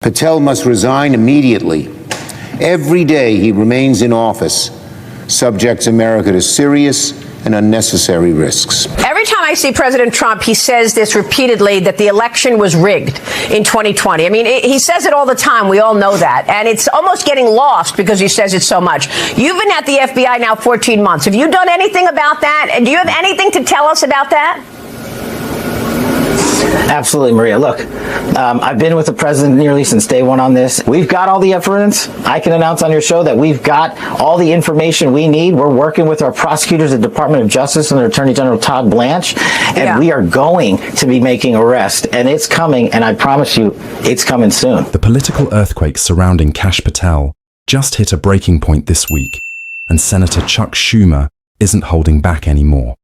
Patel must resign immediately. Every day he remains in office subjects America to serious and unnecessary risks. Every time I see President Trump, he says this repeatedly, that the election was rigged in 2020. I mean, he says it all the time. We all know that. And it's almost getting lost because he says it so much. You've been at the FBI now 14 months. Have you done anything about that? And do you have anything to tell us about that? Absolutely, Maria. Look, I've been with the president nearly since day one on this. We've got all the evidence. I can announce on your show that we've got all the information we need. We're working with our prosecutors at the Department of Justice and their Attorney General Todd Blanche, and we are going to be making arrests, and it's coming, and I promise you, it's coming soon. The political earthquake surrounding Kash Patel just hit a breaking point this week, and Senator Chuck Schumer isn't holding back anymore.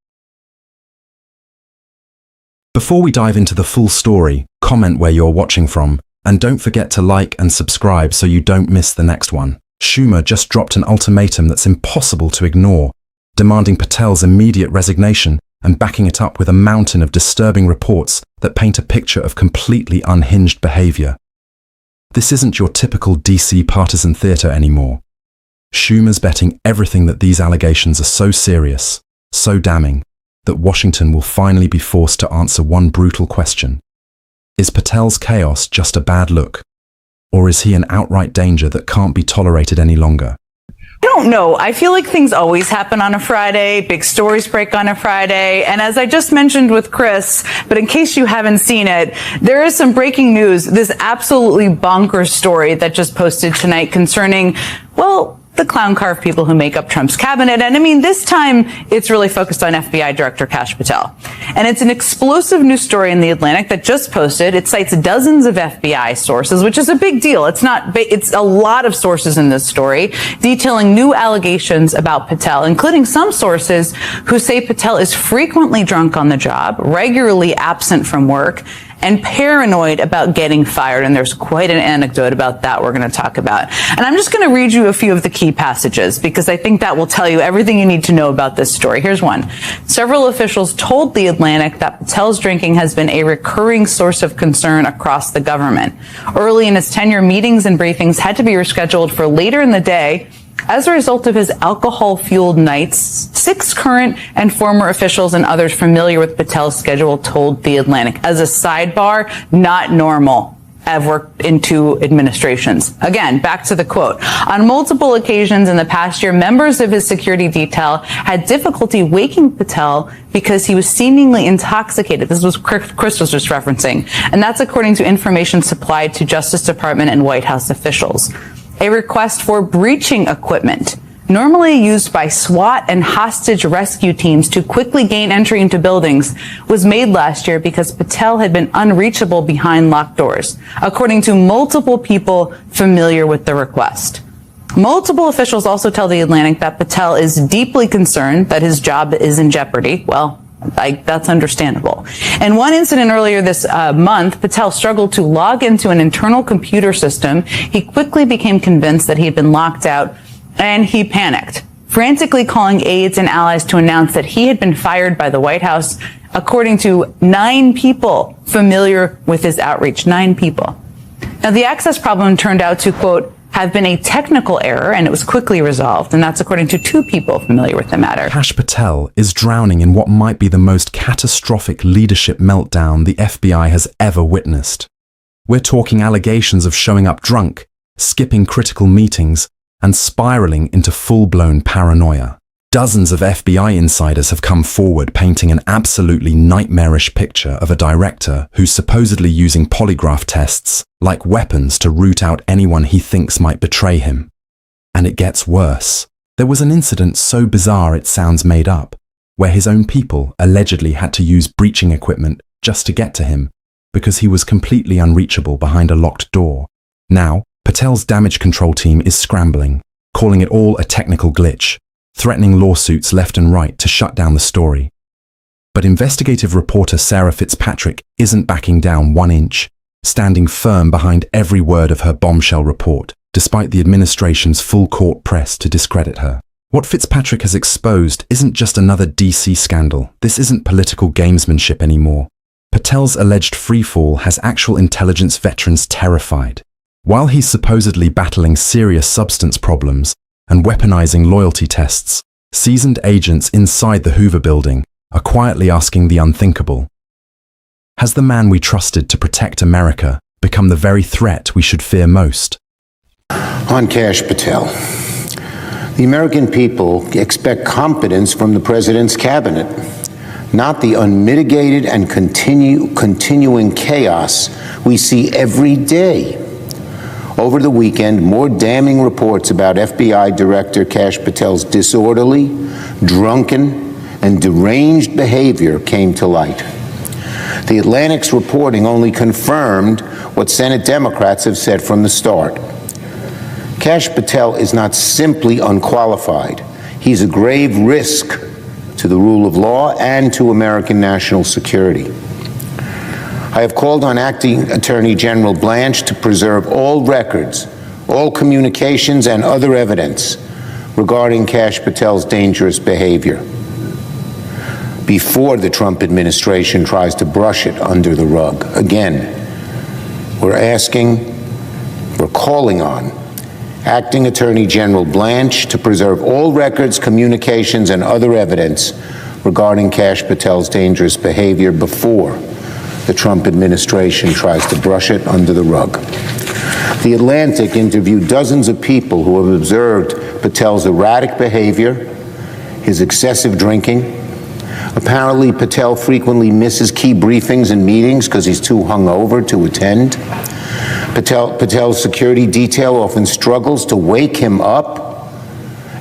Before we dive into the full story, comment where you're watching from, and don't forget to like and subscribe so you don't miss the next one. Schumer just dropped an ultimatum that's impossible to ignore, demanding Patel's immediate resignation and backing it up with a mountain of disturbing reports that paint a picture of completely unhinged behavior. This isn't your typical DC partisan theater anymore. Schumer's betting everything that these allegations are so serious, so damning, that Washington will finally be forced to answer one brutal question. Is Patel's chaos just a bad look? Or is he an outright danger that can't be tolerated any longer? I don't know. I feel like things always happen on a Friday. Big stories break on a Friday. And as I just mentioned with Chris, but in case you haven't seen it, there is some breaking news. This absolutely bonkers story that just posted tonight concerning, well, the clown car of people who make up Trump's cabinet. And I mean, this time it's really focused on FBI Director Kash Patel. And it's an explosive news story in The Atlantic that just posted. It cites dozens of FBI sources, which is a big deal. It's a lot of sources in this story detailing new allegations about Patel, including some sources who say Patel is frequently drunk on the job, regularly absent from work, and paranoid about getting fired. And there's quite an anecdote about that we're going to talk about. And I'm just going to read you a few of the key passages because I think that will tell you everything you need to know about this story. Here's one. Several officials told The Atlantic that Patel's drinking has been a recurring source of concern across the government. Early in his tenure, meetings and briefings had to be rescheduled for later in the day as a result of his alcohol-fueled nights. 6 current and former officials and others familiar with Patel's schedule told The Atlantic. As a sidebar, not normal. I've worked in 2 administrations. Again, back to the quote. On multiple occasions in the past year, members of his security detail had difficulty waking Patel because he was seemingly intoxicated. This was Chris was just referencing. And that's according to information supplied to Justice Department and White House officials. A request for breaching equipment, normally used by SWAT and hostage rescue teams to quickly gain entry into buildings, was made last year because Patel had been unreachable behind locked doors, according to multiple people familiar with the request. Multiple officials also tell The Atlantic that Patel is deeply concerned that his job is in jeopardy. Well, that's understandable. In one incident earlier this month, Patel struggled to log into an internal computer system. He quickly became convinced that he had been locked out, and he panicked, frantically calling aides and allies to announce that he had been fired by the White House, according to 9 people familiar with his outreach. 9 people. Now, the access problem turned out to, quote, have been a technical error, and it was quickly resolved, and that's according to 2 people familiar with the matter. Kash Patel is drowning in what might be the most catastrophic leadership meltdown the FBI has ever witnessed. We're talking allegations of showing up drunk, skipping critical meetings, and spiraling into full-blown paranoia. Dozens of FBI insiders have come forward painting an absolutely nightmarish picture of a director who's supposedly using polygraph tests like weapons to root out anyone he thinks might betray him. And it gets worse. There was an incident so bizarre it sounds made up, where his own people allegedly had to use breaching equipment just to get to him because he was completely unreachable behind a locked door. Now, Patel's damage control team is scrambling, calling it all a technical glitch, threatening lawsuits left and right to shut down the story. But investigative reporter Sarah Fitzpatrick isn't backing down 1 inch, standing firm behind every word of her bombshell report, despite the administration's full court press to discredit her. What Fitzpatrick has exposed isn't just another DC scandal. This isn't political gamesmanship anymore. Patel's alleged freefall has actual intelligence veterans terrified. While he's supposedly battling serious substance problems and weaponizing loyalty tests, seasoned agents inside the Hoover building are quietly asking the unthinkable. Has the man we trusted to protect America become the very threat we should fear most? On Kash Patel, the American people expect competence from the president's cabinet, not the unmitigated and continuing chaos we see every day. Over the weekend, more damning reports about FBI Director Kash Patel's disorderly, drunken, and deranged behavior came to light. The Atlantic's reporting only confirmed what Senate Democrats have said from the start. Kash Patel is not simply unqualified. He's a grave risk to the rule of law and to American national security. I have called on Acting Attorney General Blanche to preserve all records, all communications, and other evidence regarding Kash Patel's dangerous behavior before the Trump administration tries to brush it under the rug. Again, we're calling on Acting Attorney General Blanche to preserve all records, communications, and other evidence regarding Kash Patel's dangerous behavior before the Trump administration tries to brush it under the rug. The Atlantic interviewed dozens of people who have observed Patel's erratic behavior, his excessive drinking. Apparently, Patel frequently misses key briefings and meetings because he's too hungover to attend. Patel's security detail often struggles to wake him up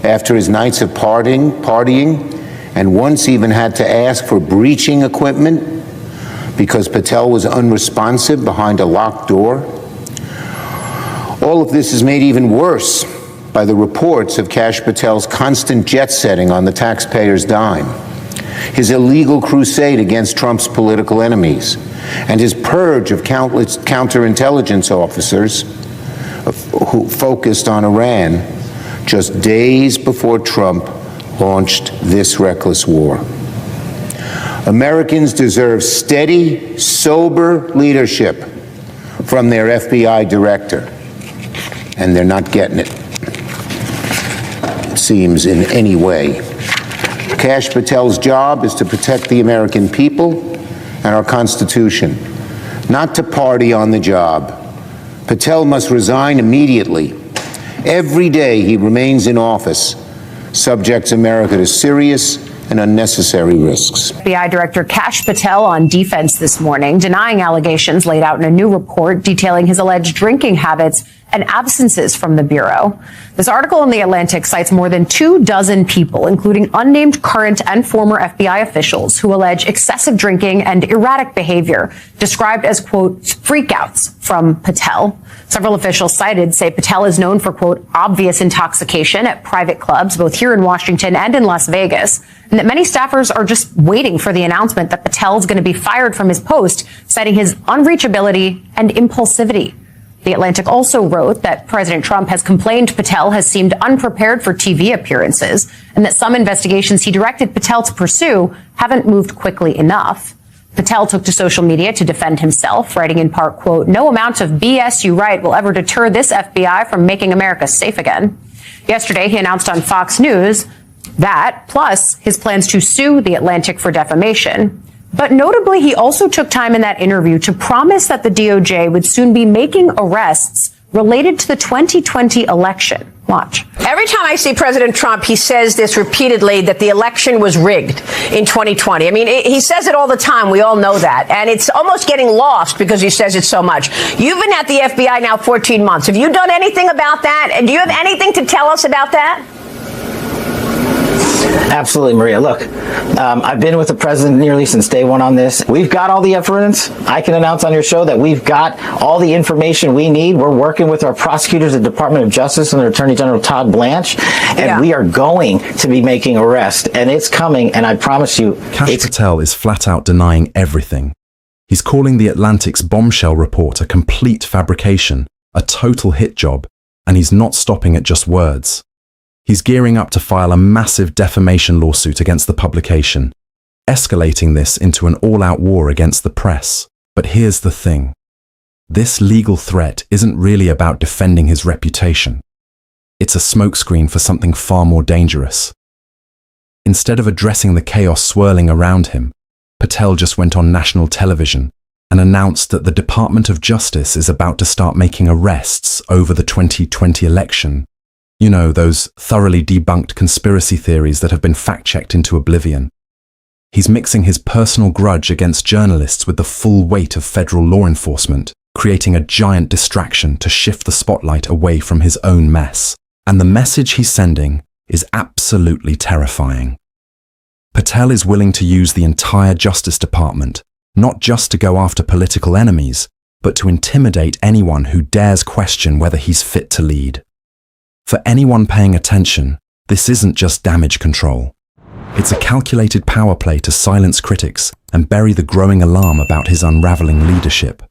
after his nights of partying, and once even had to ask for breaching equipment because Patel was unresponsive behind a locked door. All of this is made even worse by the reports of Kash Patel's constant jet setting on the taxpayer's dime, his illegal crusade against Trump's political enemies, and his purge of countless counterintelligence officers who focused on Iran just days before Trump launched this reckless war. Americans deserve steady, sober leadership from their FBI director, and they're not getting it, it seems, in any way. Kash Patel's job is to protect the American people and our Constitution, not to party on the job. Patel must resign immediately. Every day he remains in office subjects America to serious and unnecessary risks. FBI Director Kash Patel on defense this morning, denying allegations laid out in a new report detailing his alleged drinking habits and absences from the Bureau. This article in The Atlantic cites more than 24 people, including unnamed current and former FBI officials, who allege excessive drinking and erratic behavior, described as, quote, freakouts from Patel. Several officials cited say Patel is known for, quote, obvious intoxication at private clubs, both here in Washington and in Las Vegas, and that many staffers are just waiting for the announcement that Patel's going to be fired from his post, citing his unreachability and impulsivity. The Atlantic also wrote that President Trump has complained Patel has seemed unprepared for TV appearances, and that some investigations he directed Patel to pursue haven't moved quickly enough. Patel took to social media to defend himself, writing in part, quote, no amount of BS you write will ever deter this FBI from making America safe again. Yesterday, he announced on Fox News that, plus his plans to sue The Atlantic for defamation. But notably, he also took time in that interview to promise that the DOJ would soon be making arrests related to the 2020 election. Watch. Every time I see President Trump, he says this repeatedly, that the election was rigged in 2020. I mean, he says it all the time. We all know that. And it's almost getting lost because he says it so much. You've been at the FBI now 14 months. Have you done anything about that? And do you have anything to tell us about that? Absolutely, Maria. Look, I've been with the president nearly since day one on this. We've got all the evidence. I can announce on your show that we've got all the information we need. We're working with our prosecutors at the Department of Justice and their Attorney General Todd Blanche, and we are going to be making arrests, and it's coming, and I promise you. Kash Patel is flat out denying everything. He's calling The Atlantic's bombshell report a complete fabrication, a total hit job, and he's not stopping at just words. He's gearing up to file a massive defamation lawsuit against the publication, escalating this into an all-out war against the press. But here's the thing. This legal threat isn't really about defending his reputation. It's a smokescreen for something far more dangerous. Instead of addressing the chaos swirling around him, Patel just went on national television and announced that the Department of Justice is about to start making arrests over the 2020 election. You know, those thoroughly debunked conspiracy theories that have been fact-checked into oblivion. He's mixing his personal grudge against journalists with the full weight of federal law enforcement, creating a giant distraction to shift the spotlight away from his own mess. And the message he's sending is absolutely terrifying. Patel is willing to use the entire Justice Department, not just to go after political enemies, but to intimidate anyone who dares question whether he's fit to lead. For anyone paying attention, this isn't just damage control. It's a calculated power play to silence critics and bury the growing alarm about his unraveling leadership.